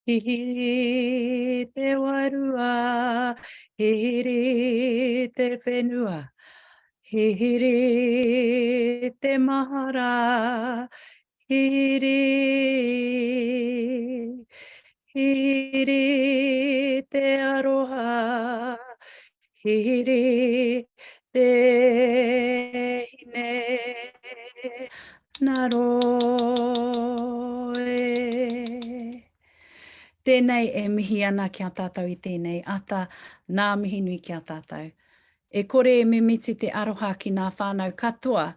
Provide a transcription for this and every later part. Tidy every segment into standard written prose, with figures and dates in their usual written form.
Hihiri te warua, hihiri te whenua, hihiri te mahara, hihiri, hihiri te aroha, hihiri te hinengaro e. Tēnei e mihi ana kia tātou I tēnei ata, nā mihi nui kia tātou. E kore e me miti te aroha ki ngā whānau katoa,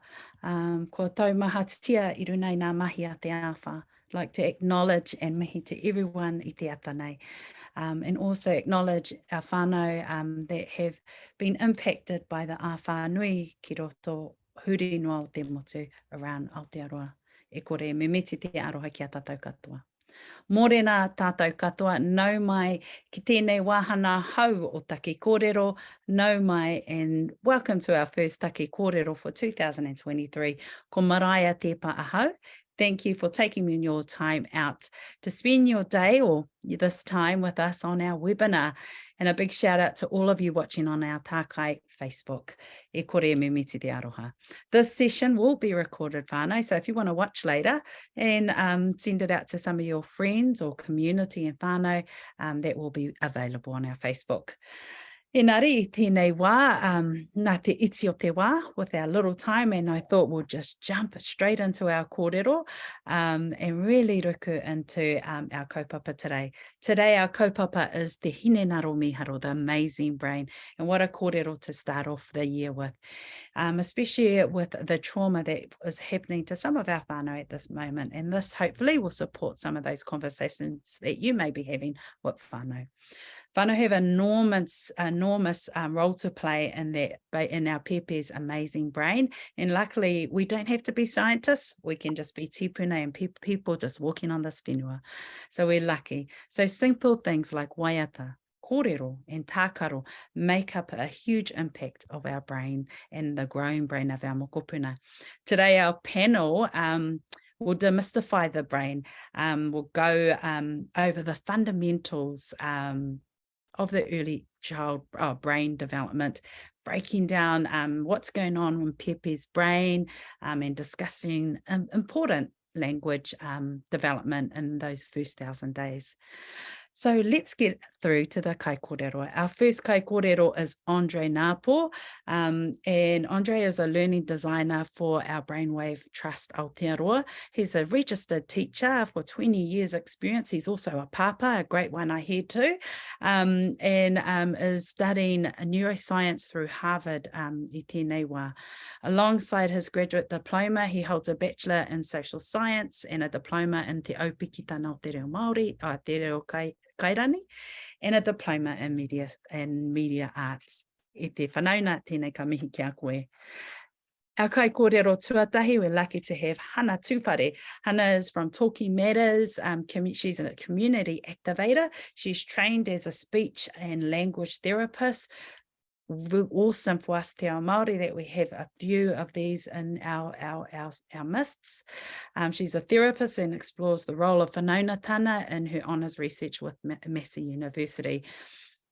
ko taumahatia I runei ngā mahi a te awha. Like to acknowledge and mihi to everyone I te ata nei. And also acknowledge our whānau that have been impacted by the āwhānui ki roto huri noa o te motu around Aotearoa. E kore e me miti te aroha ki a tātou katoa. Mōrena tātou katoa, nau mai ki tēnei wāhana hau o Tākai Kōrero, nau mai, and welcome to our first Tākai Kōrero for 2023. Ko maraia te paahau. Thank you for taking your time out to spend your day or this time with us on our webinar. And a big shout out to all of you watching on our Tākai Facebook. E kore e me miti te aroha. This session will be recorded, whānau, so if you want to watch later and send it out to some of your friends or community and whānau, that will be available on our Facebook. Engari, tēnei wā, nā te iti o te wā with our little time, and I thought we'll just jump straight into our kōrero and really ruku into our kaupapa today. Today our kaupapa is te hinengaro mīharo, the amazing brain, and what a kōrero to start off the year with, especially with the trauma that is happening to some of our whānau at this moment, and this hopefully will support some of those conversations that you may be having with whānau. Whānau have enormous role to play in our pepe's amazing brain. And luckily, we don't have to be scientists. We can just be tipuna and people just walking on this whenua. So we're lucky. So simple things like waiata, kōrero and tākaro make up a huge impact of our brain and the growing brain of our mokopuna. Today, our panel we'll demystify the brain. We'll go over the fundamentals of the early child brain development, breaking down what's going on in Pepe's brain and discussing important language development in those first 1,000 days. So let's get through to the kai kōrero. Our first kai kōrero is André Ngāpō, and André is a learning designer for our Brainwave Trust Aotearoa. He's a registered teacher for 20 years experience. He's also a papa, a great one I hear too, and is studying neuroscience through Harvard I tēnei wā. Alongside his graduate diploma, he holds a bachelor in social science and a diploma in te aupikita nā te reo Māori, te reo Kairani, and a diploma in media arts. E te whanauna tēnei ka mihi kia koe. Our kai kōrero tuatahi, we're lucky to have Hana Tuwhare. Hana is from Talking Matters. She's a community activator. She's trained as a speech and language therapist. Awesome for us te ao Māori that we have a few of these in our midst. She's a therapist and explores the role of whanaunatanga in her honours research with Massey University.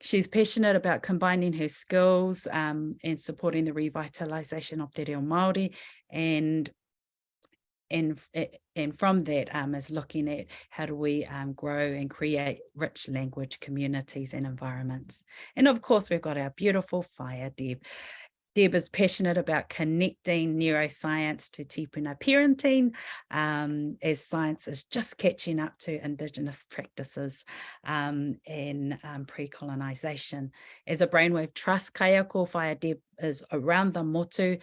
She's passionate about combining her skills and supporting the revitalisation of te reo Māori, and from that is looking at how do we grow and create rich language communities and environments. And of course, we've got our beautiful Whaia Deb. Deb is passionate about connecting neuroscience to tipuna parenting, as science is just catching up to Indigenous practices and pre-colonisation. As a Brainwave Trust kaiako, Whaia Deb is around the motu,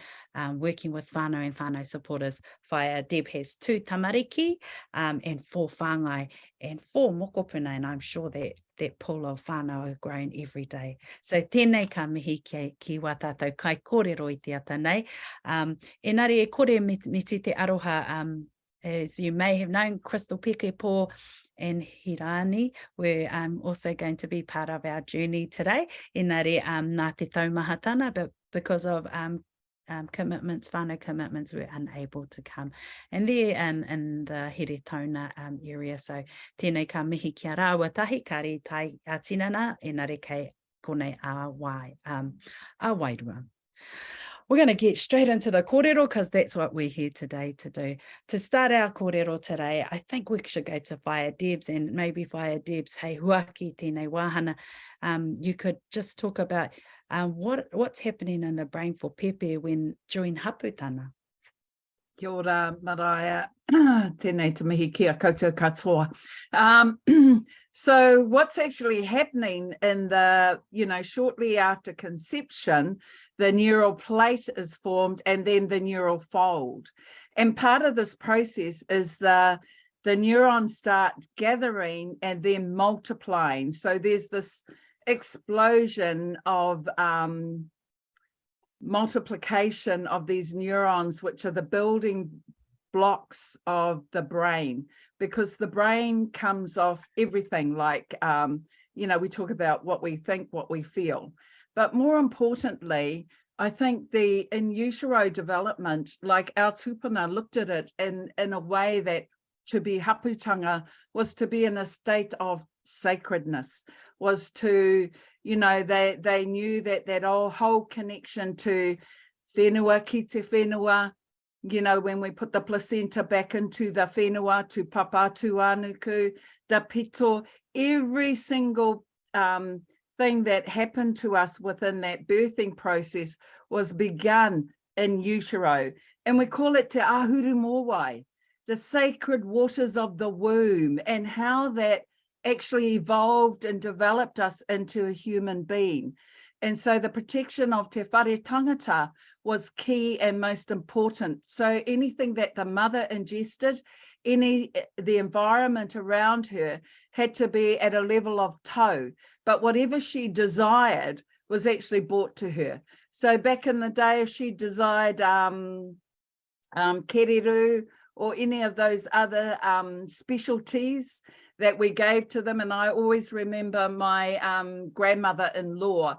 working with whānau and whānau supporters. Whaia Deb has 2 tamariki and 4 whāngai and 4 mokopuna, and I'm sure that pool of whānau are growing every day. So tēnei ka mihi ki wā tātou kai kōrero I te ata nei. Engari e kore miti te aroha, as you may have known, Crystal Pekepō and Hirani were also going to be part of our journey today. Engari nā te taumahatana, but because of commitments, whānau commitments, were unable to come. And they're in the Heretona area. So tēnei ka mihi kia rāua tahi, ka re tai a tinana, e nare kei konei a wairua. We're going to get straight into the kōrero because that's what we're here today to do. To start our kōrero today, I think we should go to Whaia Debs, and maybe Whaia Debs, hei huaki tēnei wāhana, you could just talk about what's happening in the brain for Pepe when during haputana. Kia ora, maraea, tēnei te mihi kia koutou katoa. So what's actually happening in the, shortly after conception, the neural plate is formed and then the neural fold. And part of this process is the neurons start gathering and then multiplying. So there's this explosion of multiplication of these neurons, which are the building blocks of the brain, because the brain comes off everything like, we talk about what we think, what we feel. But more importantly, I think the in utero development, like our tupuna looked at it in a way that to be haputanga was to be in a state of sacredness, was to, they knew that whole connection to whenua ki te whenua, when we put the placenta back into the whenua, to papa, to anuku, the pito, every single thing that happened to us within that birthing process was begun in utero. And we call it te ahuru mōwai, the sacred waters of the womb, and how that actually evolved and developed us into a human being. And so the protection of te whare tangata was key and most important. So anything that the mother ingested, the environment around her had to be at a level of tau, but whatever she desired was actually brought to her. So back in the day, if she desired kereru or any of those other specialties that we gave to them, and I always remember my grandmother-in-law,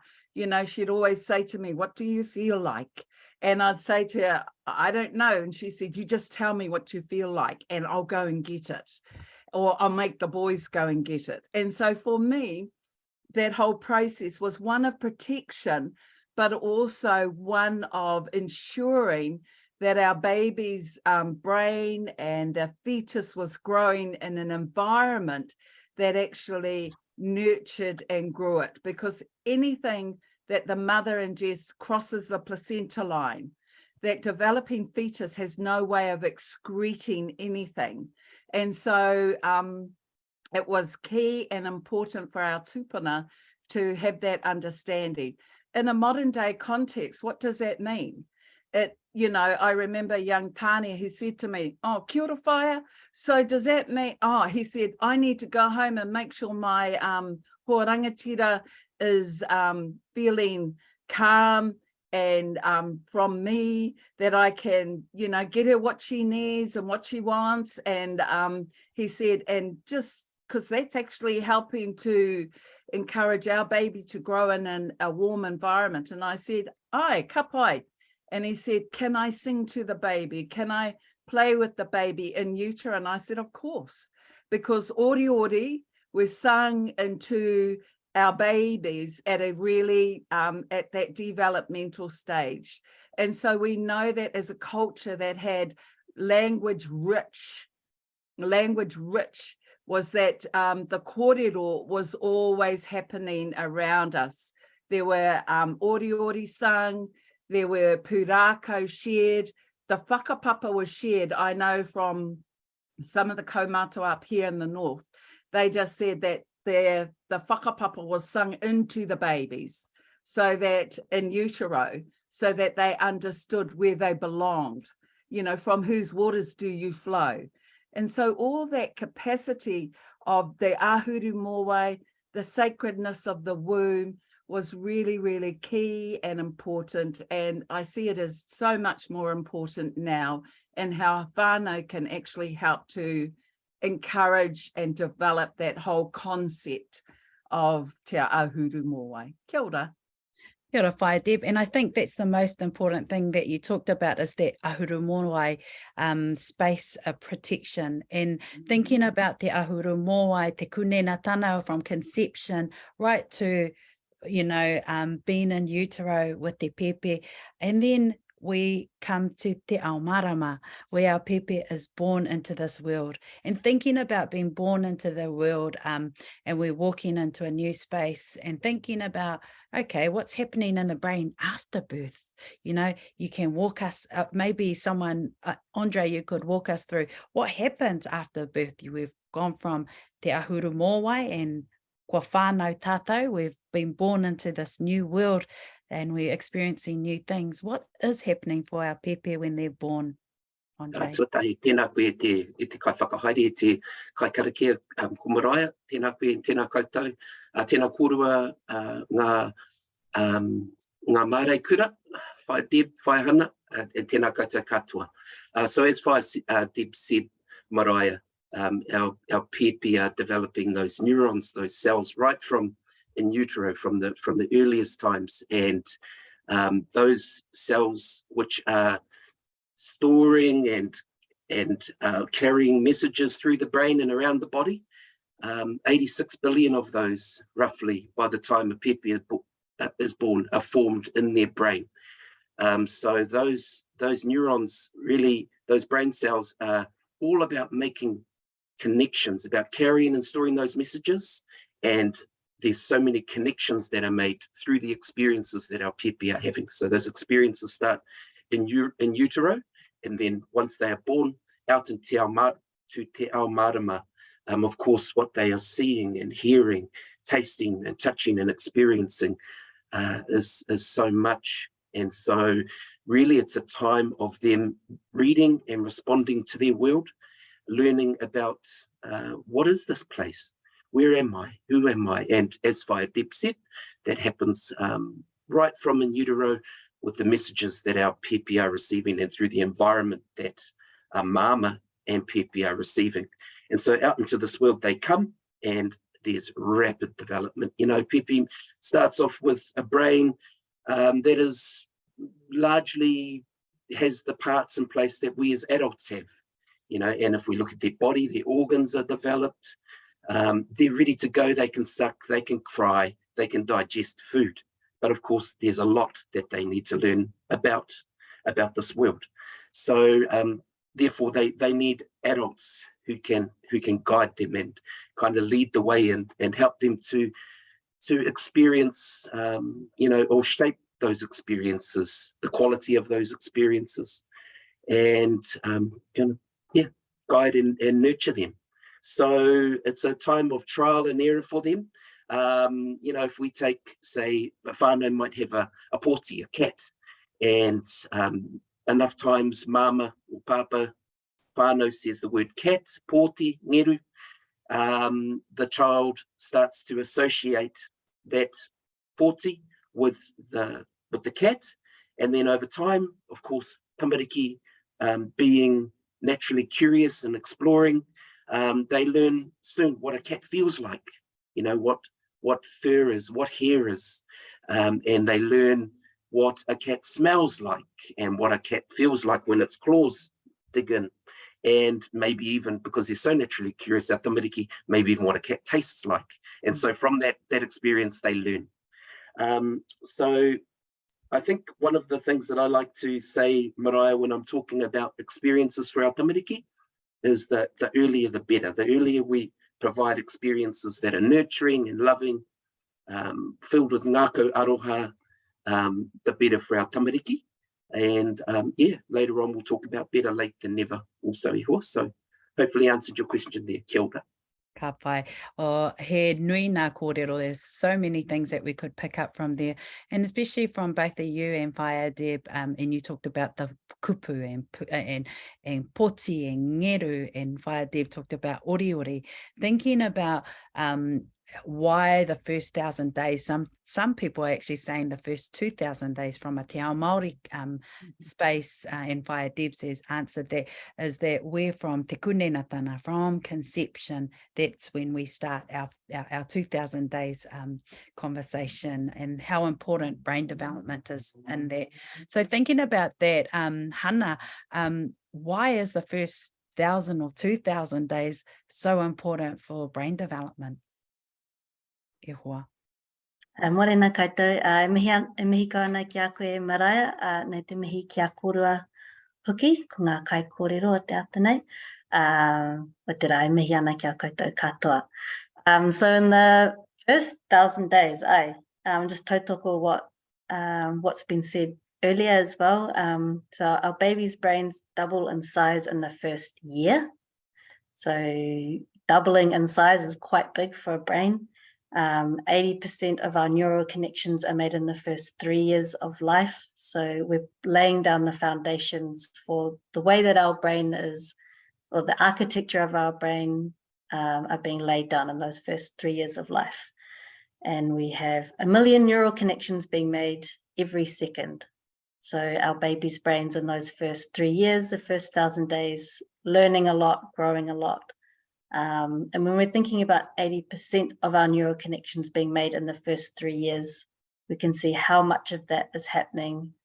she'd always say to me, "What do you feel like?" And I'd say to her, "I don't know." And she said, "You just tell me what you feel like and I'll go and get it. Or I'll make the boys go and get it." And so for me, that whole process was one of protection, but also one of ensuring that our baby's brain and the fetus was growing in an environment that actually nurtured and grew it. Because anything that the mother ingests crosses the placenta line, that developing fetus has no way of excreting anything. And so it was key and important for our tupuna to have that understanding. In a modern day context, what does that mean? I remember a young tāne who said to me, "Oh, kia ora whaia. So does that mean," he said, "I need to go home and make sure my hoa rangatira is feeling calm and from me, that I can, get her what she needs and what she wants." And he said, and just because that's actually helping to encourage our baby to grow in a warm environment. And I said, "Ai, ka pai." And he said, "Can I sing to the baby? Can I play with the baby in utero?" And I said, "Of course," because ori ori was sung into our babies at a really, at that developmental stage. And so we know that as a culture that had language rich was that the kōrero was always happening around us. There were ori ori sung, there were pūrākau shared, the whakapapa was shared. I know from some of the kaumātua up here in the north, they just said that the whakapapa was sung into the babies, so that in utero, so that they understood where they belonged, from whose waters do you flow. And so all that capacity of the ahuru mōwai, the sacredness of the womb, was really, really key and important. And I see it as so much more important now, and how whānau can actually help to encourage and develop that whole concept of te ahuru mōwai. Kia ora. Kia ora whae, Deb. And I think that's the most important thing that you talked about is that ahuru mōwai space of protection, and thinking about the ahuru mōwai, te kunena tāna from conception right to, you know, being in utero with te pepe. And then we come to te ao marama, where our pepe is born into this world. And thinking about being born into the world, and we're walking into a new space and thinking about, okay, what's happening in the brain after birth? You know, you can walk us, maybe someone, Andre, you could walk us through what happens after birth. We've gone from te ahuru mōwai and kua whānau tātou, we've been born into this new world and we're experiencing new things. What is happening for our pepe when they're born, Andre? Tuatahi, tēnā koe e te kai whakahaere, e te kai karakia ko maraia, tēnā koe, tēnā koutou, tēnā kōrua ngā mārei kura, whae Deb, whae Hana, and tēnā koutou katoa. So as far as Deb said, maraia, our pepe are developing those neurons, those cells, right from in utero, from the earliest times, and those cells which are storing and carrying messages through the brain and around the body, 86 billion of those, roughly, by the time a pepe is born, are formed in their brain. So those neurons, really, those brain cells are all about making connections, about carrying and storing those messages, and there's so many connections that are made through the experiences that our pepe are having. So those experiences start in utero, and then once they are born out in te ao marama, of course, what they are seeing and hearing, tasting and touching and experiencing is so much. And so really it's a time of them reading and responding to their world, learning about what is this place? Where am I? Who am I? And as Whae Deb said, that happens right from in utero with the messages that our pepe are receiving and through the environment that mama and pepe are receiving. And so out into this world they come, and there's rapid development. You know, pepe starts off with a brain that is largely has the parts in place that we as adults have. You know, and if we look at their body, their organs are developed. They're ready to go, they can suck, they can cry, they can digest food. But of course, there's a lot that they need to learn about this world. So therefore, they need adults who can guide them and kind of lead the way and help them to experience, you know, or shape those experiences, the quality of those experiences, and guide and nurture them. So it's a time of trial and error for them. You know, if we take, say, a whānau might have a pōti, a cat, and enough times mama or papa whānau says the word cat, pōti, ngeru, the child starts to associate that pōti with the cat, and then over time, of course, tamariki, being naturally curious and exploring, they learn soon what a cat feels like, you know, what fur is, what hair is, and they learn what a cat smells like and what a cat feels like when its claws dig in, and maybe even, because they're so naturally curious, our tamariki, maybe even what a cat tastes like. And so from that experience they learn. So I think one of the things that I like to say, Maraia, when I'm talking about experiences for our tamariki, is that the earlier the better. The earlier we provide experiences that are nurturing and loving, filled with ngākau aroha, the better for our tamariki. And later on we'll talk about better late than never also iho. So hopefully answered your question there. Kia ora. Ka pai. Oh, he nui ngā kōrero. There's so many things that we could pick up from there, and especially from both of you and Whae Deb, and you talked about the kupu and pōti and ngeru, and Whae Deb talked about oriori, thinking about why the first 1,000 days. Some people are actually saying the first 2,000 days from a te ao Māori space, and Whaia Debs has answered that, is that we're from te kunenatana, from conception. That's when we start our 2,000 days conversation, and how important brain development is in that. So thinking about that, Hana, why is the first 1,000 or 2,000 days so important for brain development? E hoa. Morena koutou, e mihi kauna ki a koe maraea, nei te mihi ki a kōrua hoki, ko ngā kai kōrero o te ata nei. O te rā, e mihi ana ki a koutou katoa. So in the first 1,000 days, just tautoko what's been said earlier as well. So our baby's brains double in size in the first year. So doubling in size is quite big for a brain. 80% of our neural connections are made in the first 3 years of life. So we're laying down the foundations for the way that our brain is, or the architecture of our brain are being laid down in those first 3 years of life. And we have 1 million neural connections being made every second. So our baby's brains in those first 3 years, the first 1,000 days, learning a lot, growing a lot. And when we're thinking about 80% of our neural connections being made in the first 3 years, we can see how much of that is happening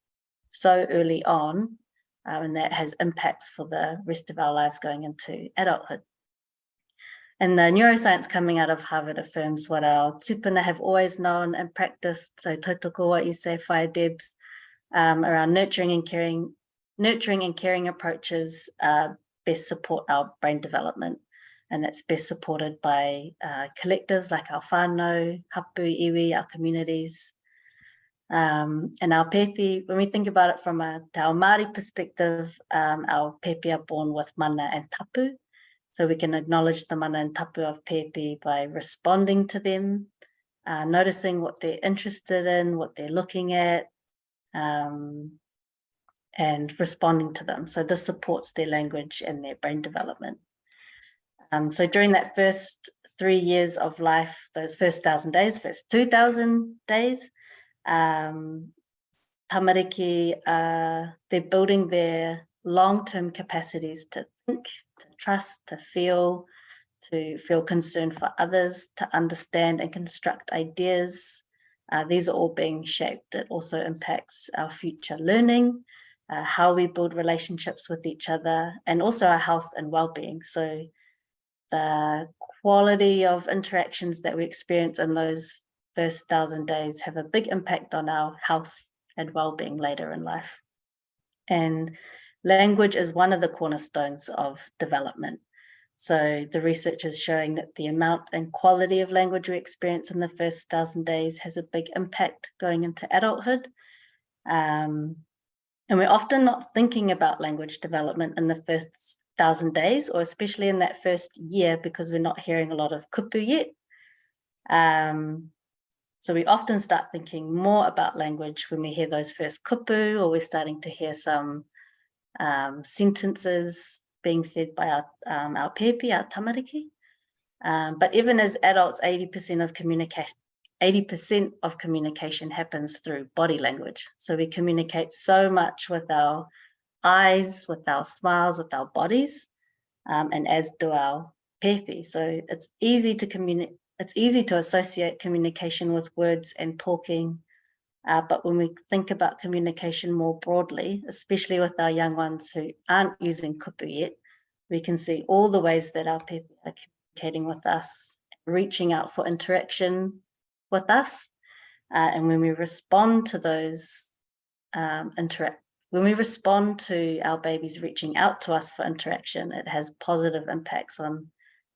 so early on, and that has impacts for the rest of our lives going into adulthood. And the neuroscience coming out of Harvard affirms what our tupuna have always known and practiced. So tautoko what you say, Whaia Debs, around nurturing and caring approaches best support our brain development. And that's best supported by collectives like our whānau, hapu, iwi, our communities. And our pepi, when we think about it from a te ao Māori perspective, our pepi are born with mana and tapu. So we can acknowledge the mana and tapu of pepi by responding to them, noticing what they're interested in, what they're looking at, and responding to them. So this supports their language and their brain development. So during that first 3 years of life, those first 1,000 days, first 2,000 days, tamariki, they're building their long-term capacities to think, to trust, to feel concern for others, to understand and construct ideas. These are all being shaped. It also impacts our future learning, how we build relationships with each other, and also our health and well-being. So the quality of interactions that we experience in those first 1,000 days have a big impact on our health and well-being later in life. And language is one of the cornerstones of development. So the research is showing that the amount and quality of language we experience in the first 1,000 days has a big impact going into adulthood. And we're often not thinking about language development in the first 1,000 days, or especially in that first year, because we're not hearing a lot of kupu yet. So we often start thinking more about language when we hear those first kupu, or we're starting to hear some sentences being said by our pepi, our tamariki. But even as adults, 80% of communication happens through body language. So we communicate so much with our eyes, with our smiles, with our bodies, and as do our pepi. So it's easy to communicate. It's easy to associate communication with words and talking, but when we think about communication more broadly, especially with our young ones who aren't using kupu yet, we can see all the ways that our pepi are communicating with us, reaching out for interaction with us, and when we respond to those when we respond to our babies reaching out to us for interaction, it has positive impacts on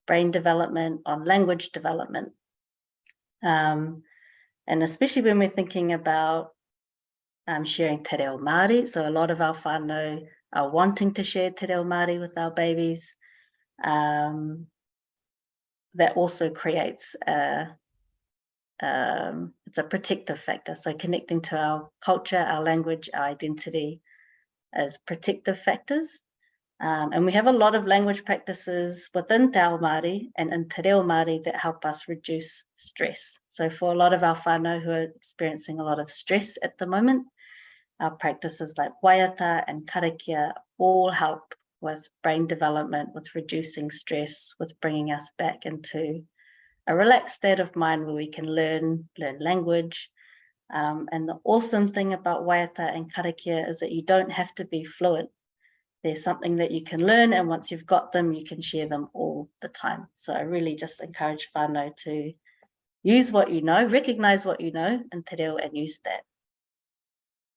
brain development, on language development. And especially when we're thinking about sharing te reo Māori. So a lot of our whānau are wanting to share te reo Māori with our babies. That also creates it's a protective factor. So connecting to our culture, our language, our identity as protective factors. And we have a lot of language practices within Te Ao Māori and in Te Reo Māori that help us reduce stress. So for a lot of our whānau who are experiencing a lot of stress at the moment, our practices like waiata and karakia all help with brain development, with reducing stress, with bringing us back into a relaxed state of mind where we can learn language. And the awesome thing about waiata and karakia is that you don't have to be fluent. There's something that you can learn, and once you've got them, you can share them all the time. So I really just encourage whānau to use what you know, recognize what you know in te reo and use that.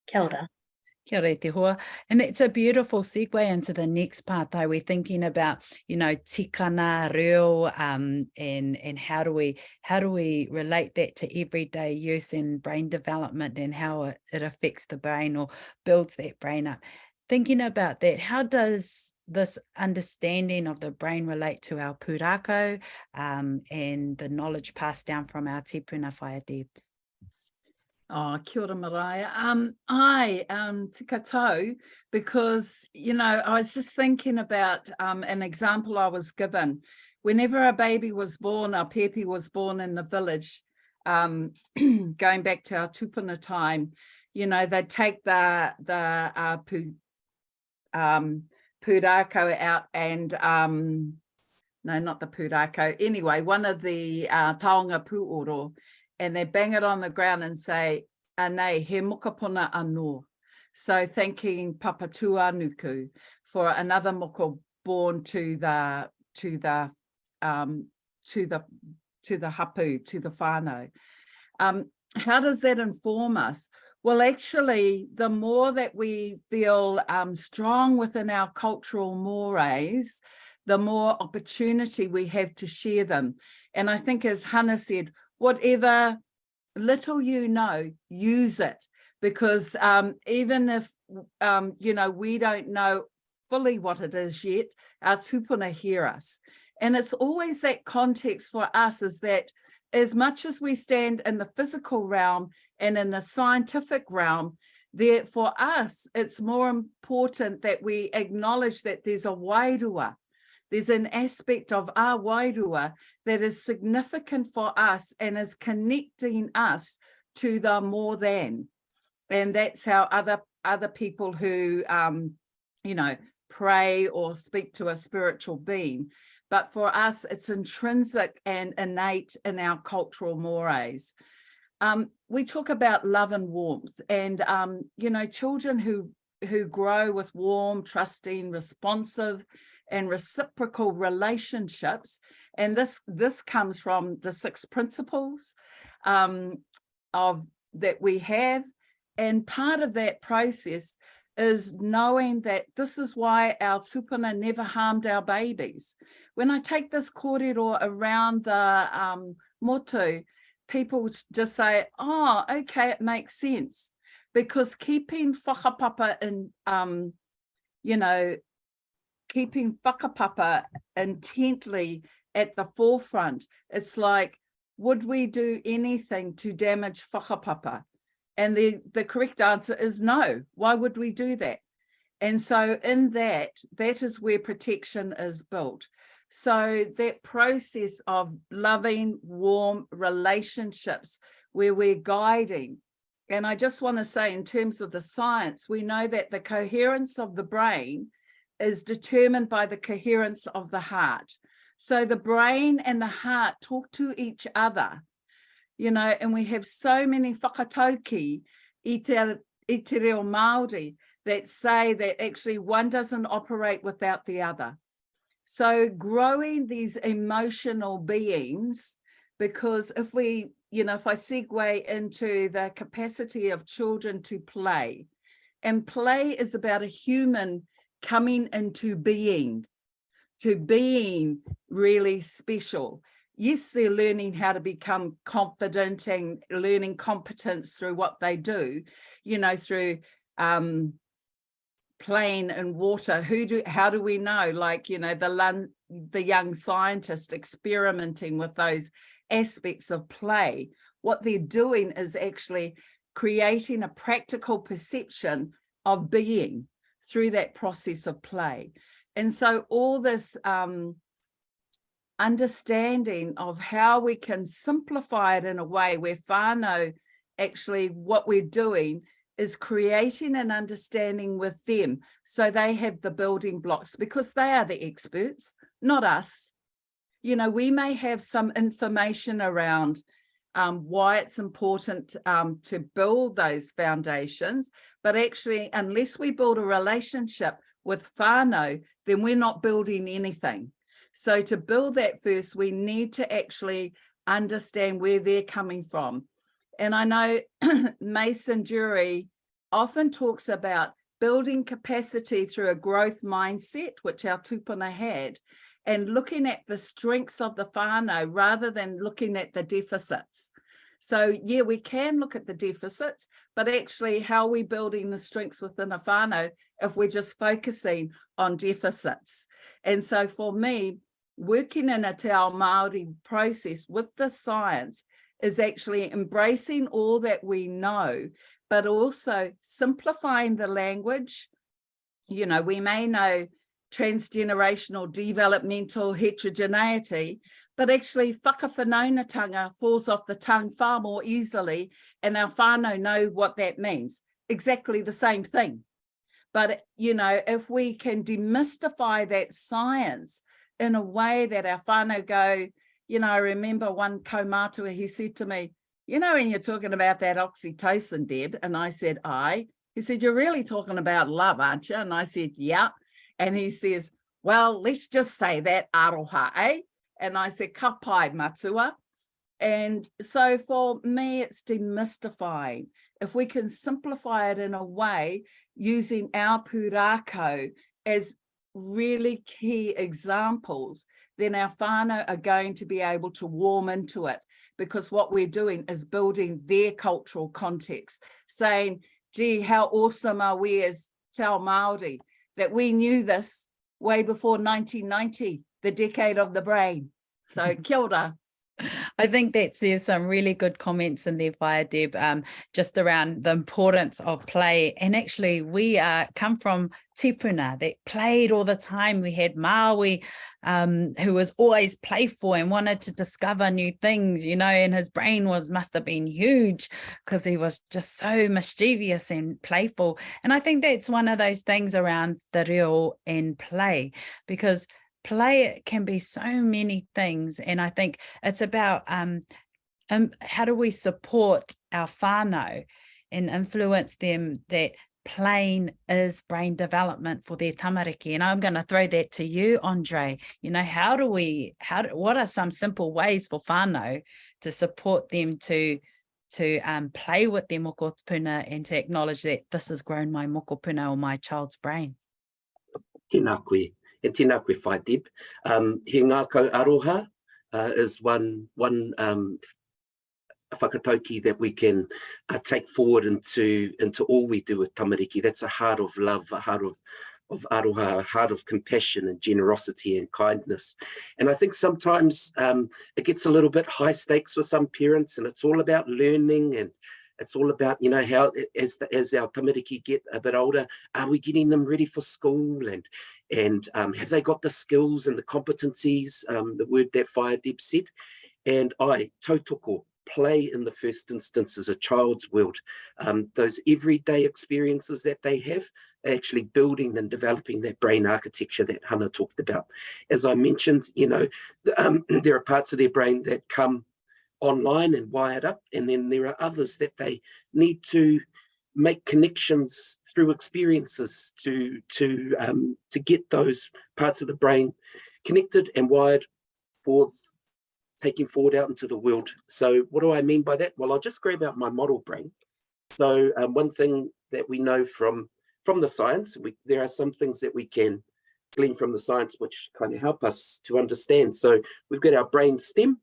Kia ora. Kia ora te hoa. And it's a beautiful segue into the next part, though. We're thinking about, you know, tikana, reo, and how do we relate that to everyday use and brain development and how it affects the brain or builds that brain up. Thinking about that, how does this understanding of the brain relate to our pūrākau and the knowledge passed down from our tepuna whaia Debs? Oh, kia ora Mariah. Tika tau, because, you know, I was just thinking about an example I was given. Whenever a baby was born, a pepe was born in the village, going back to our tupuna time, you know, they'd take the pūrākau out and, no, not the pūrākau, anyway, one of the taonga pūoro, and they bang it on the ground and say, "Anei, he mokapuna anō." So thanking Papa Tuanuku for another moko born to the hapu, to the whānau. How does that inform us? Well, actually, the more that we feel strong within our cultural mores, the more opportunity we have to share them. And I think, as Hana said, whatever little you know, use it, because even if you know, we don't know fully what it is yet, our tupuna hear us. And it's always that context for us, is that as much as we stand in the physical realm and in the scientific realm, there for us, it's more important that we acknowledge that there's a wairua. There's an aspect of our wairua that is significant for us and is connecting us to the more than. And that's how other people who, you know, pray or speak to a spiritual being. But for us, it's intrinsic and innate in our cultural mores. We talk about love and warmth, and, you know, children who grow with warm, trusting, responsive, and reciprocal relationships. And this comes from the 6 principles that we have. And part of that process is knowing that this is why our tupuna never harmed our babies. When I take this kōrero around the motu, people just say, oh, okay, it makes sense. Because keeping whakapapa in, you know, keeping whakapapa intently at the forefront, it's like, would we do anything to damage whakapapa? And the correct answer is no. Why would we do that? And so in that is where protection is built. So that process of loving, warm relationships where we're guiding. And I just want to say, in terms of the science, we know that the coherence of the brain is determined by the coherence of the heart. So the brain and the heart talk to each other, you know, and we have so many whakatauki i te reo Māori that say that actually one doesn't operate without the other. So growing these emotional beings, because if we, you know, if I segue into the capacity of children to play, and play is about a human coming into being, to being really special. Yes, they're learning how to become confident and learning competence through what they do, you know, through playing in water. How do we know? Like, you know, the young scientist experimenting with those aspects of play. What they're doing is actually creating a practical perception of being through that process of play. And so all this understanding of how we can simplify it in a way where whānau, actually what we're doing is creating an understanding with them so they have the building blocks, because they are the experts, not us. You know, we may have some information around why it's important to build those foundations, but actually, unless we build a relationship with whānau, then we're not building anything. So to build that first, we need to actually understand where they're coming from. And I know Mason Jury often talks about building capacity through a growth mindset, which our tupuna had, and looking at the strengths of the whānau rather than looking at the deficits. So yeah, we can look at the deficits, but actually how are we building the strengths within a whānau if we're just focusing on deficits? And so for me, working in a te ao Māori process with the science is actually embracing all that we know, but also simplifying the language. You know, we may know transgenerational developmental heterogeneity, but actually whakawhanaungatanga falls off the tongue far more easily, and our whānau know what that means. Exactly the same thing. But, you know, if we can demystify that science in a way that our whānau go, you know, I remember one kaumātua, he said to me, you know, when you're talking about that oxytocin, Deb, and I said, aye. He said, you're really talking about love, aren't you? And I said, yeah. And he says, well, let's just say that aroha, eh? And I said, ka pai matua. And so for me, it's demystifying. If we can simplify it in a way using our pūrākau as really key examples, then our whānau are going to be able to warm into it, because what we're doing is building their cultural context, saying, gee, how awesome are we as te ao Māori that we knew this way before 1990, the decade of the brain. So kia ora. I think there's some really good comments in there via Deb, just around the importance of play. And actually, we come from tipuna that played all the time. We had Maui, who was always playful and wanted to discover new things, you know, and his brain must have been huge because he was just so mischievous and playful. And I think that's one of those things around the reo and play, because play can be so many things. And I think it's about how do we support our whānau and influence them that playing is brain development for their tamariki. And I'm going to throw that to you, Andre. You know, what are some simple ways for whānau to support them to play with their mokopuna and to acknowledge that this has grown my mokopuna or my child's brain? Tēnā koe. E tēnā koe whai, Deb. He ngākau aroha is one whakatauki that we can take forward into all we do with tamariki. That's a heart of love, a heart of aroha, a heart of compassion and generosity and kindness. And I think sometimes it gets a little bit high stakes for some parents, and it's all about learning, and it's all about, you know, how as our tamariki get a bit older, are we getting them ready for school, and have they got the skills and the competencies, the word that Whaia Deb said. And tautoko, play in the first instance is a child's world. Those everyday experiences that they have, actually building and developing that brain architecture that Hana talked about. As I mentioned, you know, there are parts of their brain that come online and wired up, and then there are others that they need to make connections through experiences to get those parts of the brain connected and wired for taking forward out into the world. So what do I mean by that? Well, I'll just grab out my model brain. So one thing that we know from the science, there are some things that we can glean from the science which kind of help us to understand. So we've got our brain stem,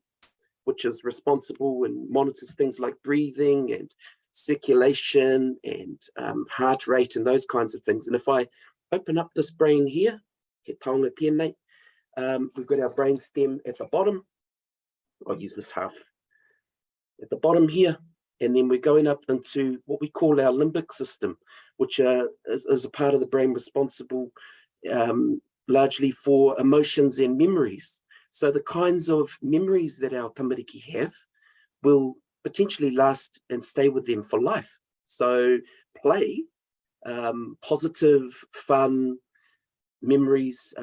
which is responsible and monitors things like breathing and circulation and heart rate and those kinds of things. And if I open up this brain here, he taonga tēnei, we've got our brain stem at the bottom. I'll use this half at the bottom here, and then we're going up into what we call our limbic system, which is a part of the brain responsible largely for emotions and memories. So the kinds of memories that our tamariki have will potentially last and stay with them for life. So play, positive, fun memories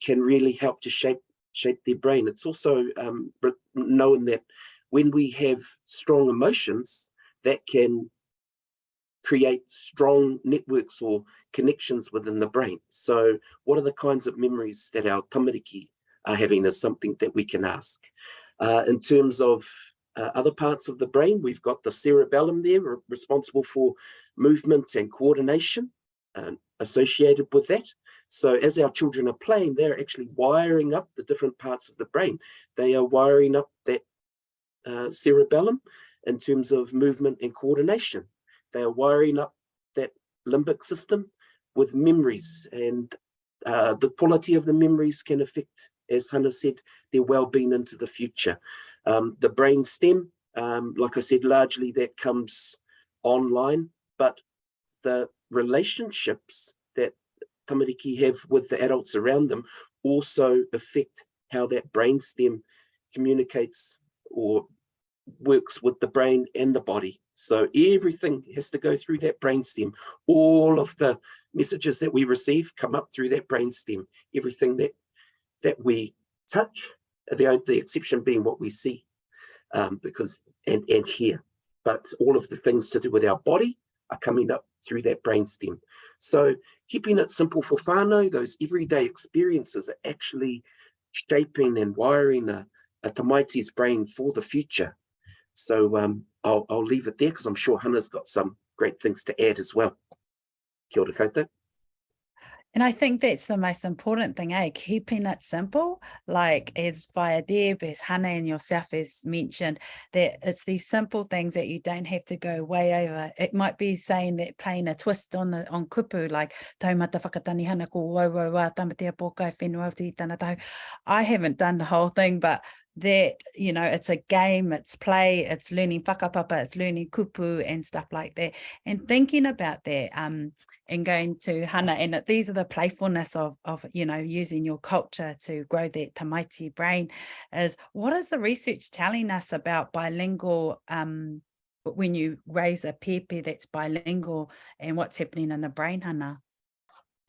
can really help to shape their brain. It's also known that when we have strong emotions, that can create strong networks or connections within the brain. So what are the kinds of memories that our tamariki are having is something that we can ask. In terms of other parts of the brain, we've got the cerebellum there, responsible for movement and coordination associated with that. So as our children are playing, they're actually wiring up the different parts of the brain. They are wiring up that cerebellum in terms of movement and coordination. They are wiring up that limbic system with memories, and the quality of the memories can affect, as Hana said, their well-being into the future. The brain stem, like I said, largely that comes online, but the relationships that tamariki have with the adults around them also affect how that brain stem communicates or works with the brain and the body. So everything has to go through that brainstem. All of the messages that we receive come up through that brainstem. Everything that we touch, the exception being what we see, because and hear. But all of the things to do with our body are coming up through that brainstem. So keeping it simple for whānau, those everyday experiences are actually shaping and wiring a tamaiti's brain for the future. So I'll leave it there because I'm sure Hana's got some great things to add as well. Kia ora koutou. And I think that's the most important thing, keeping it simple, like as via Deb, as Hana and yourself has mentioned, that it's these simple things that you don't have to go way over. It might be saying that, playing a twist on kupu, like taumata whakatani hana ko wauaua tamatea pōkai whenua ti tana tau. I haven't done the whole thing, but that, you know, it's a game, it's play, it's learning whakapapa, it's learning kupu and stuff like that. And thinking about that, and going to Hana, and these are the playfulness of you know, using your culture to grow that tamaiti brain, is what is the research telling us about bilingual, when you raise a pepe that's bilingual, and what's happening in the brain, Hana?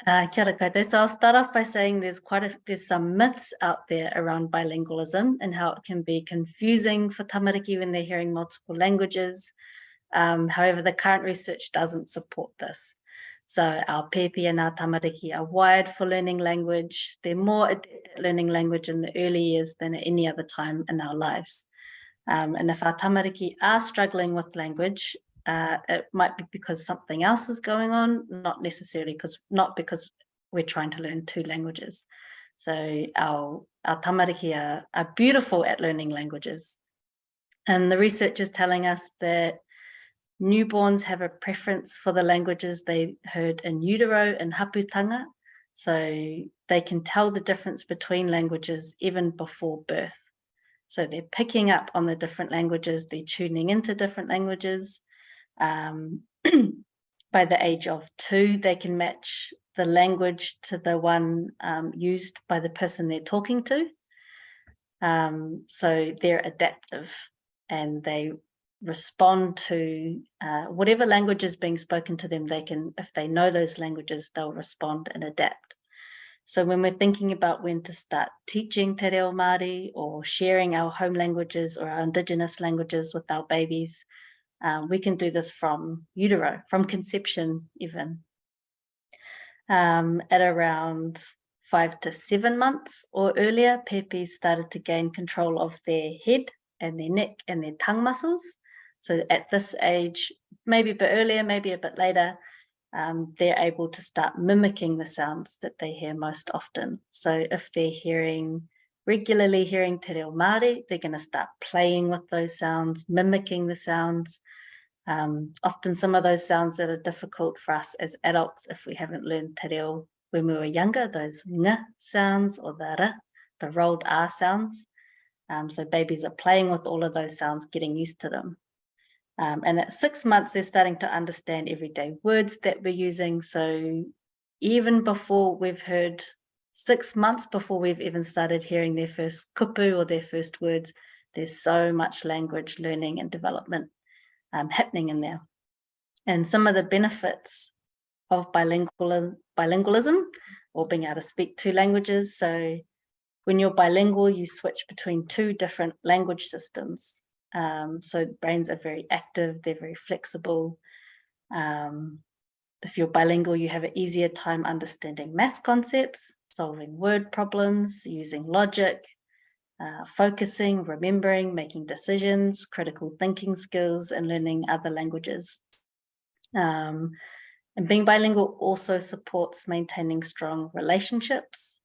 Kia ora koutou. So I'll start off by saying there's some myths out there around bilingualism and how it can be confusing for tamariki when they're hearing multiple languages. However, the current research doesn't support this. So our pepe and our tamariki are wired for learning language. They're more adept at learning language in the early years than at any other time in our lives. And if our tamariki are struggling with language, it might be because something else is going on, not because we're trying to learn two languages. So our tamariki are beautiful at learning languages. And the research is telling us that newborns have a preference for the languages they heard in utero and haputanga, so they can tell the difference between languages even before birth. So they're picking up on the different languages, they're tuning into different languages. By the age of 2, they can match the language to the one used by the person they're talking to. So they're adaptive and they respond to whatever language is being spoken to them. They can, if they know those languages, they'll respond and adapt. So when we're thinking about when to start teaching te reo Māori or sharing our home languages or our Indigenous languages with our babies, we can do this from utero, from conception even. At around 5 to 7 months or earlier, pepes started to gain control of their head and their neck and their tongue muscles. So at this age, maybe a bit earlier, maybe a bit later, they're able to start mimicking the sounds that they hear most often. So if they're regularly hearing te reo Māori, they're going to start playing with those sounds, mimicking the sounds. Often some of those sounds that are difficult for us as adults, if we haven't learned te reo when we were younger, those nga sounds or the rolled R sounds. So babies are playing with all of those sounds, getting used to them. And at 6 months, they're starting to understand everyday words that we're using. So even before we've heard 6 months before we've even started hearing their first kupu or their first words. There's so much language learning and development happening in there. And some of the benefits of bilingualism, or being able to speak 2 languages. So when you're bilingual, you switch between 2 different language systems. So brains are very active, they're very flexible. If you're bilingual, you have an easier time understanding math concepts, solving word problems, using logic, focusing, remembering, making decisions, critical thinking skills, and learning other languages. And being bilingual also supports maintaining strong relationships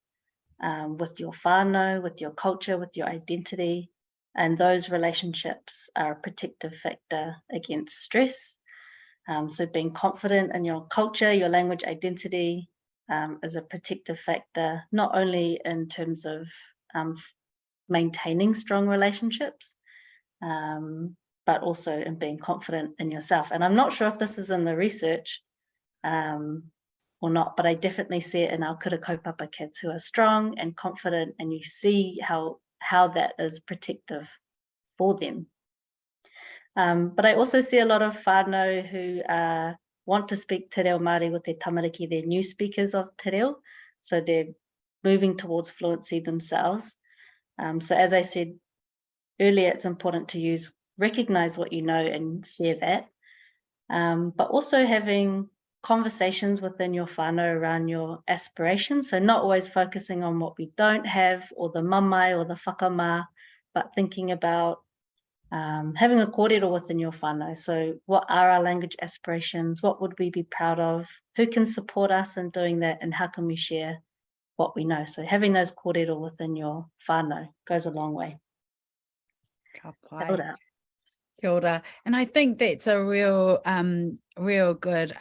with your whānau, with your culture, with your identity. And those relationships are a protective factor against stress. So being confident in your culture, your language identity is a protective factor, not only in terms of maintaining strong relationships, but also in being confident in yourself. And I'm not sure if this is in the research or not, but I definitely see it in our kura kaupapa kids who are strong and confident, and you see how that is protective for them. But I also see a lot of whānau who want to speak te reo Māori with their tamariki, they're new speakers of te reo, so they're moving towards fluency themselves. So as I said earlier, it's important to recognize what you know and share that, but also having conversations within your whānau around your aspirations. So not always focusing on what we don't have or the mamai or the whakamā, but thinking about having a kōrero within your whānau. So what are our language aspirations? What would we be proud of? Who can support us in doing that? And how can we share what we know? So having those kōrero within your whānau goes a long way. Ka pai. Kia ora. And I think that's a real good,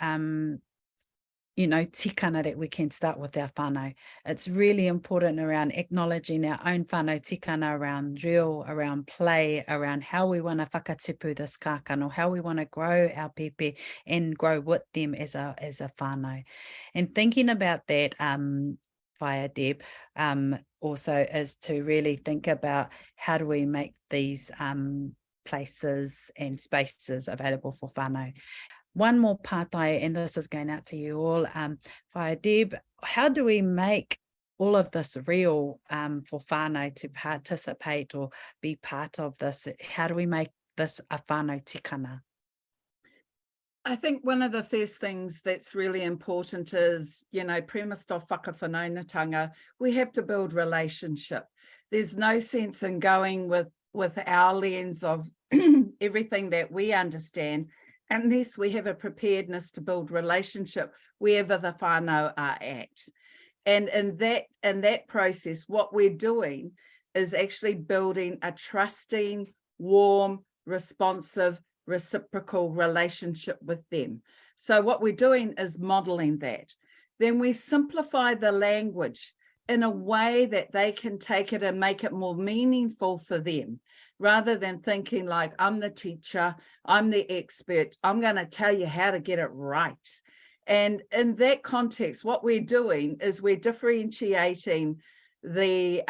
tikana that we can start with our whānau. It's really important around acknowledging our own whānau tikana, around reo, around play, around how we want to whakatipu this kākano, how we want to grow our pepe and grow with them as a whānau. And thinking about that, via Deb, also is to really think about how do we make these places and spaces available for whānau. One more pātai, and this is going out to you all, via Deb, how do we make all of this real for whānau to participate or be part of this? How do we make this a whānau tikana? I think one of the first things that's really important is, premise of whakawhanaungatanga, we have to build relationship. There's no sense in going with our lens of everything that we understand unless we have a preparedness to build relationship wherever the whānau are at. And in that process, what we're doing is actually building a trusting, warm, responsive, reciprocal relationship with them. So what we're doing is modeling that. Then we simplify the language in a way that they can take it and make it more meaningful for them, rather than thinking like, I'm the teacher, I'm the expert, I'm going to tell you how to get it right. And in that context, what we're doing is we're differentiating the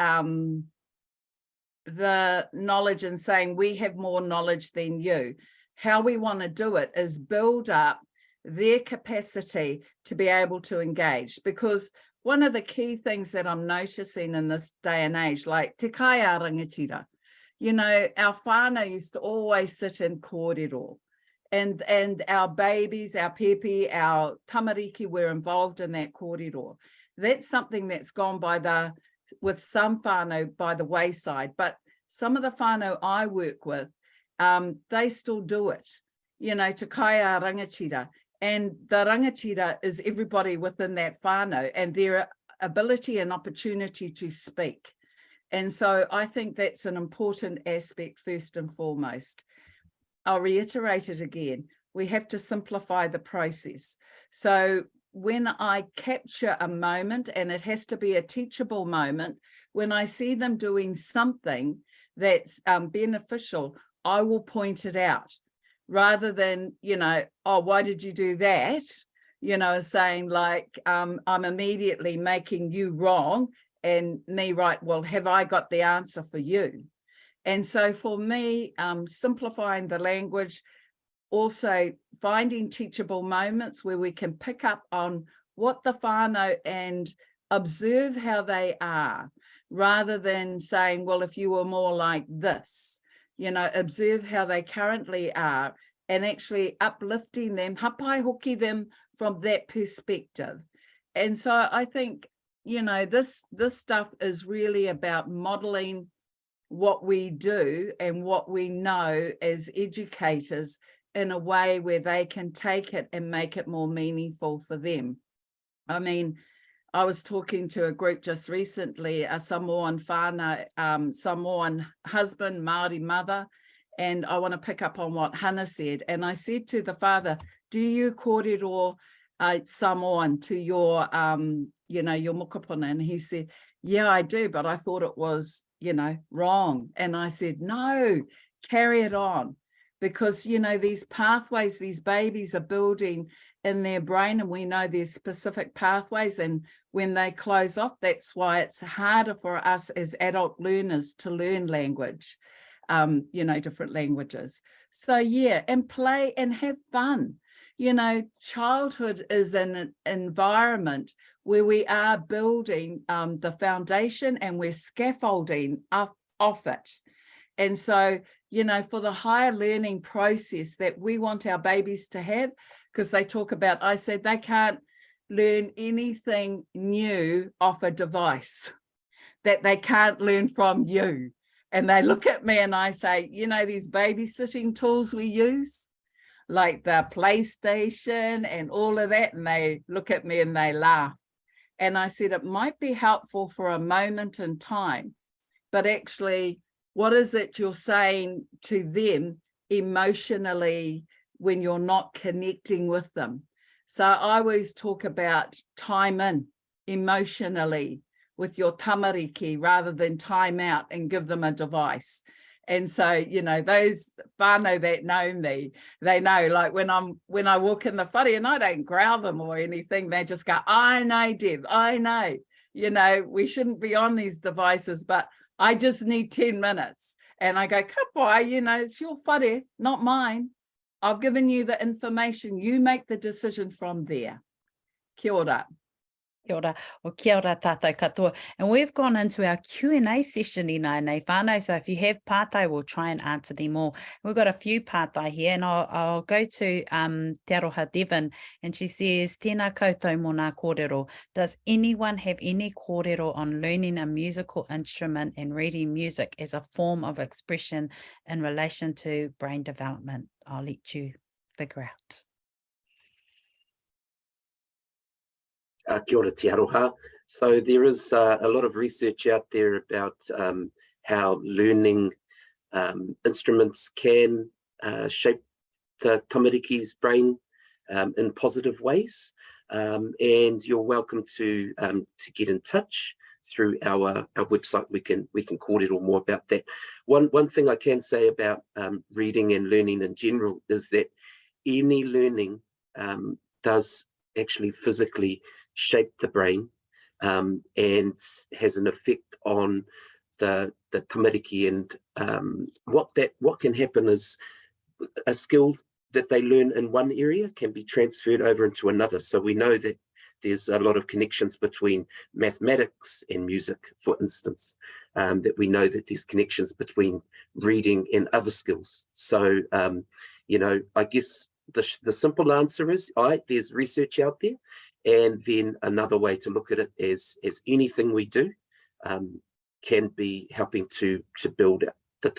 knowledge and saying we have more knowledge than you. How we want to do it is build up their capacity to be able to engage, because one of the key things that I'm noticing in this day and age, like te kai a rangatira, our whānau used to always sit in kōrero, and our babies, our pepe, our tamariki were involved in that kōrero. That's something that's gone with some whānau by the wayside, but some of the whānau I work with, they still do it, te kai a rangatira. And the rangatira is everybody within that whānau and their ability and opportunity to speak. And so I think that's an important aspect first and foremost. I'll reiterate it again. We have to simplify the process. So when I capture a moment, and it has to be a teachable moment, when I see them doing something that's beneficial, I will point it out. Rather than, oh, why did you do that? you know, is saying like, I'm immediately making you wrong and me right, well, have I got the answer for you? And so for me, simplifying the language, also finding teachable moments where we can pick up on what the whānau and observe how they are, rather than saying, well, if you were more like this, you know, observe how they currently are and actually uplifting them, hapai hoki them from that perspective. And so I think, you know, this stuff is really about modeling what we do and what we know as educators in a way where they can take it and make it more meaningful for them. I mean, I was talking to a group just recently, a Samoan whānau, Samoan husband, Māori mother, and I want to pick up on what Hana said. And I said to the father, do you kōrero Samoan to your, you know, your mokopuna? And he said, yeah, I do, but I thought it was, you know, wrong. And I said, no, carry it on. Because, you know, these pathways, these babies are building in their brain, and we know there's specific pathways, and when they close off, that's why it's harder for us as adult learners to learn language, you know, different languages. So yeah, and play and have fun. You know, childhood is an environment where we are building the foundation and we're scaffolding off it. And so, you know, for the higher learning process that we want our babies to have, because they talk about, I said they can't learn anything new off a device, that they can't learn from you. And they look at me and I say, you know, these babysitting tools we use, like the PlayStation and all of that, and they look at me and they laugh. And I said, it might be helpful for a moment in time, but actually, what is it you're saying to them emotionally when you're not connecting with them? So I always talk about time in emotionally with your tamariki rather than time out and give them a device. And so, you know, those whānau that know me, they know, like when I walk in the whare and I don't growl them or anything, they just go, I know, Deb, I know, you know, we shouldn't be on these devices, but I just need 10 minutes. And I go, kapai, you know, it's your whare, not mine. I've given you the information. You make the decision from there. Kia ora. Kia ora, o kia ora tātou katoa. And we've gone into our Q&A session i nei whānau, so if you have pātai, we'll try and answer them all. We've got a few pātai here, and I'll go to Te Aroha Devon, and she says, tēnā koutou mō nā kōrero. Does anyone have any kōrero on learning a musical instrument and reading music as a form of expression in relation to brain development? I'll let you figure out. Kia ora te aroha. So there is a lot of research out there about how learning instruments can shape the tamariki's brain in positive ways. And you're welcome to get in touch through our website. We can kōrero more about that. One thing I can say about reading and learning in general is that any learning does actually physically shape the brain and has an effect on the tamariki, and what can happen is a skill that they learn in one area can be transferred over into another. So we know that there's a lot of connections between mathematics and music, for instance, that we know that there's connections between reading and other skills. So you know, I guess the simple answer is there's research out there. And then another way to look at it is anything we do can be helping to build the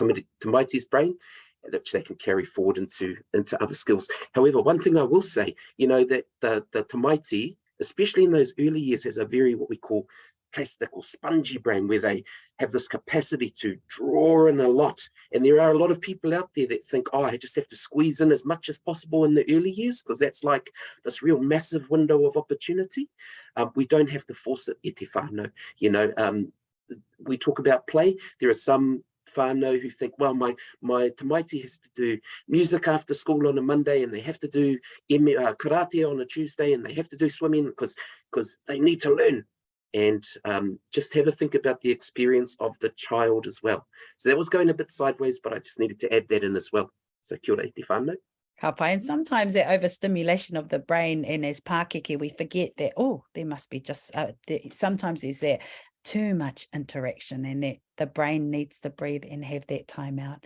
tamaiti's brain, which they can carry forward into other skills. However, one thing I will say, you know, that the tamaiti, especially in those early years, has a very what we call plastic or spongy brain, where they have this capacity to draw in a lot. And there are a lot of people out there that think, oh, I just have to squeeze in as much as possible in the early years, because that's like this real massive window of opportunity. We don't have to force it, e te whānau. You know, we talk about play. There are some whānau who think, well, my tamaiti has to do music after school on a Monday, and they have to do karate on a Tuesday, and they have to do swimming because they need to learn. And just have a think about the experience of the child as well. So that was going a bit sideways, but I just needed to add that in as well. So kia ora te whānau. Ka pai. And sometimes that overstimulation of the brain, and as Pākeke, we forget that, oh, there must be just, sometimes there's that too much interaction, and that the brain needs to breathe and have that time out.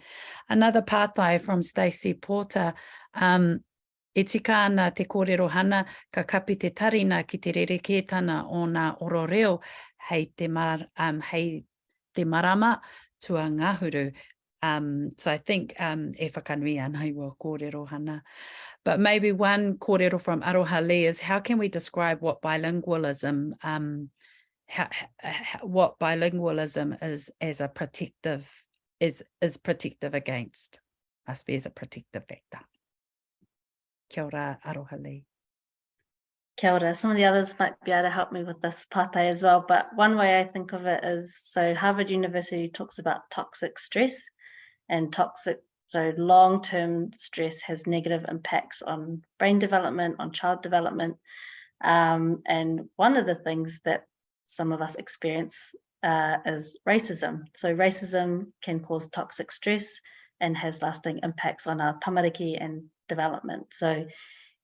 Another pātai from Stacey Porter, e tika ana te kōrero hana, ka kapi te tarina ki te rerekētana o ngā oro reo, hei te marama tua ngāhuru. So I think e whakanui ana i wa kōrero hana. But maybe one kōrero from Aroha Lee is, how can we describe what bilingualism is as a protective, is protective against, must be as a protective factor. Kia ora, Aroha Lee. Kia ora. Some of the others might be able to help me with this pātai as well, but one way I think of it is, so Harvard University talks about toxic stress, and so long-term stress has negative impacts on brain development, on child development, and one of the things that some of us experience is racism. So racism can cause toxic stress and has lasting impacts on our tamariki and development. So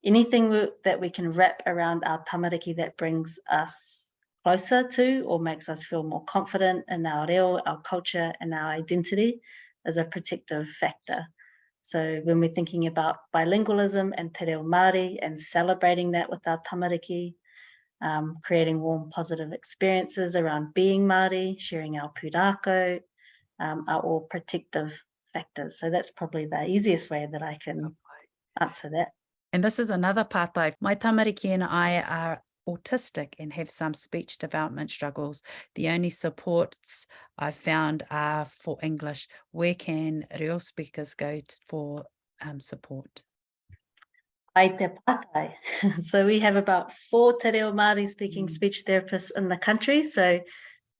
anything that we can wrap around our tamariki that brings us closer to or makes us feel more confident in our reo, our culture, and our identity is a protective factor. So when we're thinking about bilingualism and te reo Māori and celebrating that with our tamariki, creating warm, positive experiences around being Māori, sharing our pūrākau, are all protective factors. So that's probably the easiest way that I can answer that. And this is another pātai. My tamariki and I are autistic and have some speech development struggles. The only supports I've found are for English. Where can reo speakers go for support? Ai te pātai. So we have about 4 te reo Māori speaking speech therapists in the country. So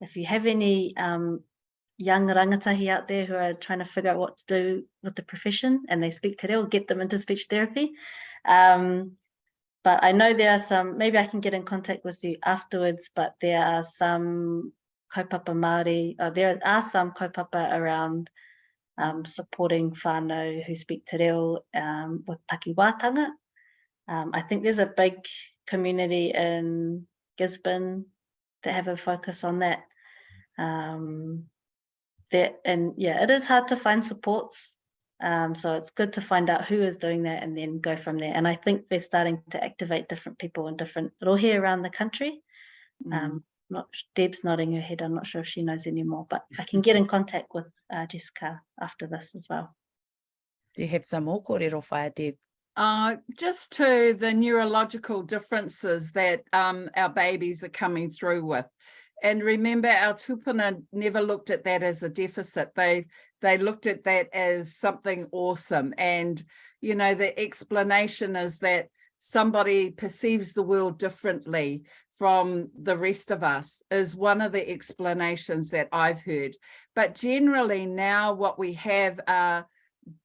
if you have any young rangatahi out there who are trying to figure out what to do with the profession and they speak te reo, get them into speech therapy. But I know there are some, maybe I can get in contact with you afterwards, but there are some kaupapa Māori, there are some kaupapa around supporting whānau who speak te reo with takiwātanga. I think there's a big community in Gisborne that have a focus on that. And yeah, it is hard to find supports. So it's good to find out who is doing that and then go from there. And I think they're starting to activate different people in different rohe around the country. Deb's nodding her head. I'm not sure if she knows anymore, but I can get in contact with Jessica after this as well. Do you have some more kōrero whaia, Deb? Just to the neurological differences that our babies are coming through with. And remember, our tupuna never looked at that as a deficit. They looked at that as something awesome. And, you know, the explanation is that somebody perceives the world differently from the rest of us is one of the explanations that I've heard. But generally now what we have are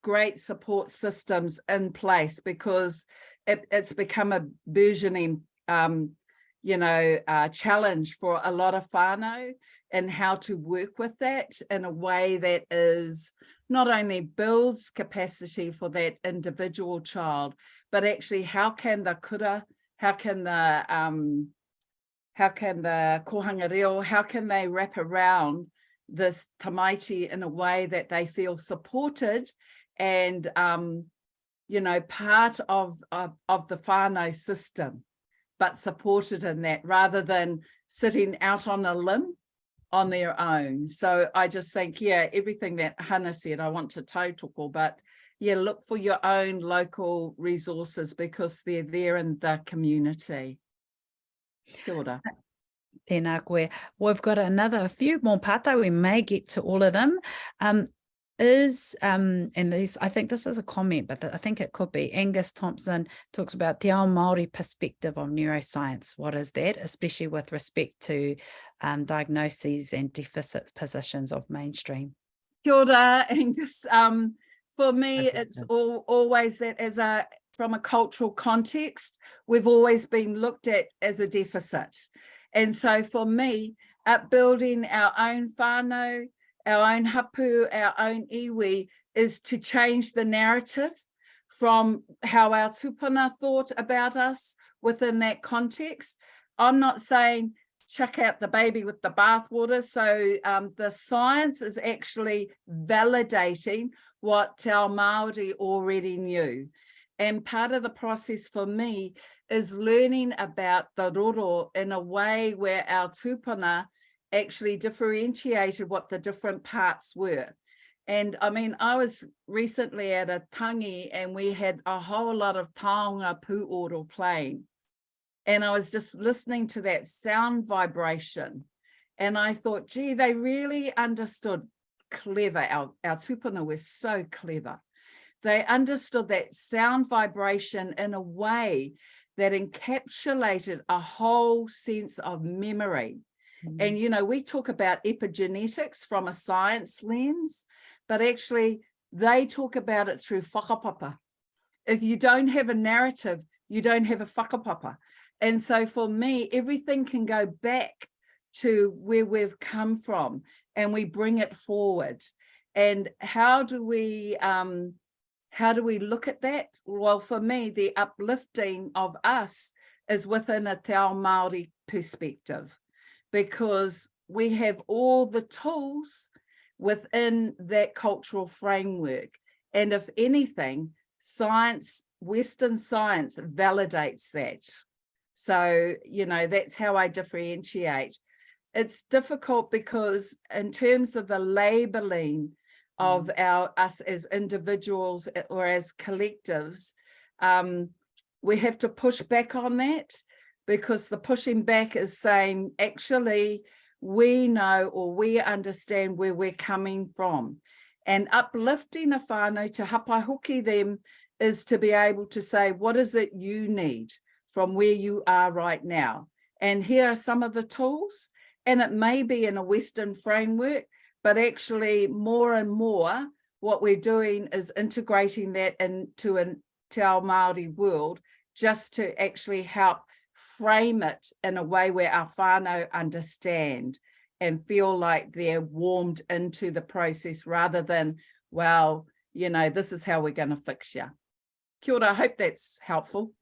great support systems in place because it's become a burgeoning challenge for a lot of whānau and how to work with that in a way that is not only builds capacity for that individual child, but actually how can the kura, how can the kohanga reo, how can they wrap around this tamaiti in a way that they feel supported and part of the whānau system, but supported in that rather than sitting out on a limb on their own. So I just think, yeah, everything that Hana said, I want to tautoko, but yeah, look for your own local resources because they're there in the community. Kia ora. Tēnā koe. We've got a few more pātai. We may get to all of them. And these, I think this is a comment, but I think it could be. Angus Thompson talks about the ao Māori perspective of neuroscience. What is that, especially with respect to diagnoses and deficit positions of mainstream? Kia ora, Angus. For me, it's always that from a cultural context, we've always been looked at as a deficit. And so for me, upbuilding our own whānau, our own hapu, our own iwi, is to change the narrative from how our tupuna thought about us within that context. I'm not saying chuck out the baby with the bathwater. So the science is actually validating what Te Ao Māori already knew. And part of the process for me is learning about the roro in a way where our tupuna actually differentiated what the different parts were. And I mean, I was recently at a tangi and we had a whole lot of taonga puoro playing. And I was just listening to that sound vibration. And I thought, gee, they really understood clever. Our tupuna were so clever. They understood that sound vibration in a way that encapsulated a whole sense of memory. And, you know, we talk about epigenetics from a science lens, but actually they talk about it through whakapapa. If you don't have a narrative, you don't have a whakapapa. And so for me, everything can go back to where we've come from and we bring it forward. And how do we look at that? Well, for me, the uplifting of us is within a Te Ao Māori perspective, because we have all the tools within that cultural framework. And if anything, science, Western science validates that. So, you know, that's how I differentiate. It's difficult because in terms of the labeling of us as individuals or as collectives, we have to push back on that, because the pushing back is saying, actually, we know or we understand where we're coming from. And uplifting a whānau to hapahuki them is to be able to say, what is it you need from where you are right now? And here are some of the tools, and it may be in a Western framework, but actually more and more what we're doing is integrating that into a Te Ao Māori world, just to actually help frame it in a way where our whānau understand and feel like they're warmed into the process, rather than, well, you know, this is how we're going to fix you. Kia ora, I hope that's helpful.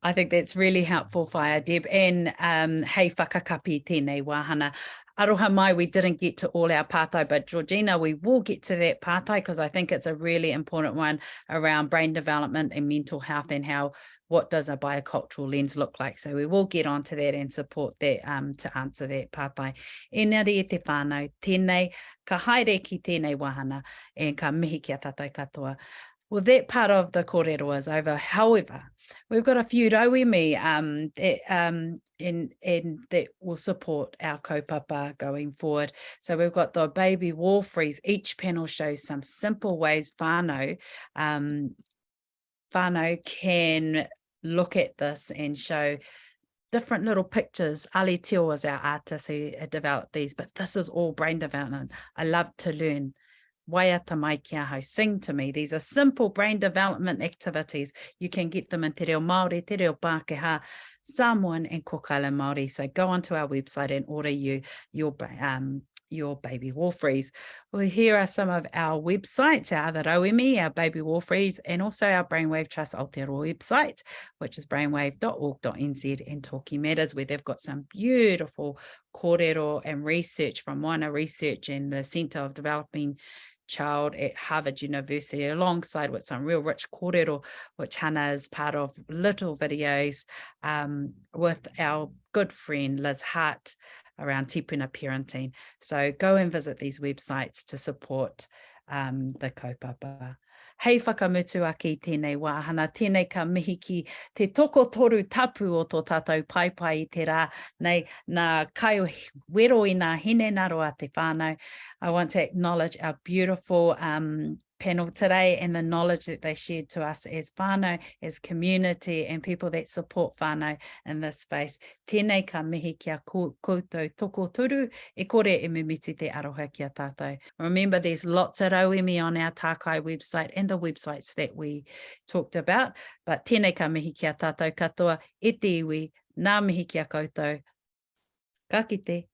I think that's really helpful, Whaia Deb. And hei whakakapi tēnei wāhana. Aroha mai, we didn't get to all our pātai, but Georgina, we will get to that pātai, because I think it's a really important one around brain development and mental health, and what does a biocultural lens look like. So we will get onto that and support that to answer that pātai. Engari e te whānau, tēnei, ka haere ki tēnei wāhana, and ka mihi kia tātou katoa. Well, that part of the kōrero is over. However, we've got a few rauemi and that will support our kaupapa going forward. So we've got the baby wall freeze. Each panel shows some simple ways whānau can look at this and show different little pictures. Ali Teo was our artist who developed these, but this is all brain development. I love to learn. Waiata mai kia hau, sing to me. These are simple brain development activities. You can get them in Te Reo Māori, Te Reo Pākehā, Samoan and Kokala Māori. So go onto our website and order your baby wall freeze. Well, here are some of our websites, our other rauemi, our baby wall freeze, and also our Brainwave Trust Aotearoa website, which is brainwave.org.nz, and Talking Matters, where they've got some beautiful kōrero and research from Moana Research and the Centre of Developing Child at Harvard University, alongside with some real rich kōrero, which Hana is part of, little videos with our good friend Liz Hart around tipuna parenting. So go and visit these websites to support the kaupapa. Hei whakamutu aki tēnei wāhana, tēnei ka mihi ki te toko toru tapu o tō tātou paipai i te rā, nei nā kai wero i nā hinengaro a te whānau. I want to acknowledge our beautiful panel today and the knowledge that they shared to us as whānau, as community and people that support whānau in this space. Tēnei ka mihi kia koutou toko turu, e kore e mimiti te aroha kia tātou. Remember, there's lots of rauemi on our Tākai website and the websites that we talked about, but tēnei ka mihi kia tātou katoa, e te iwi, nā mihi kia koutou. Ka kite.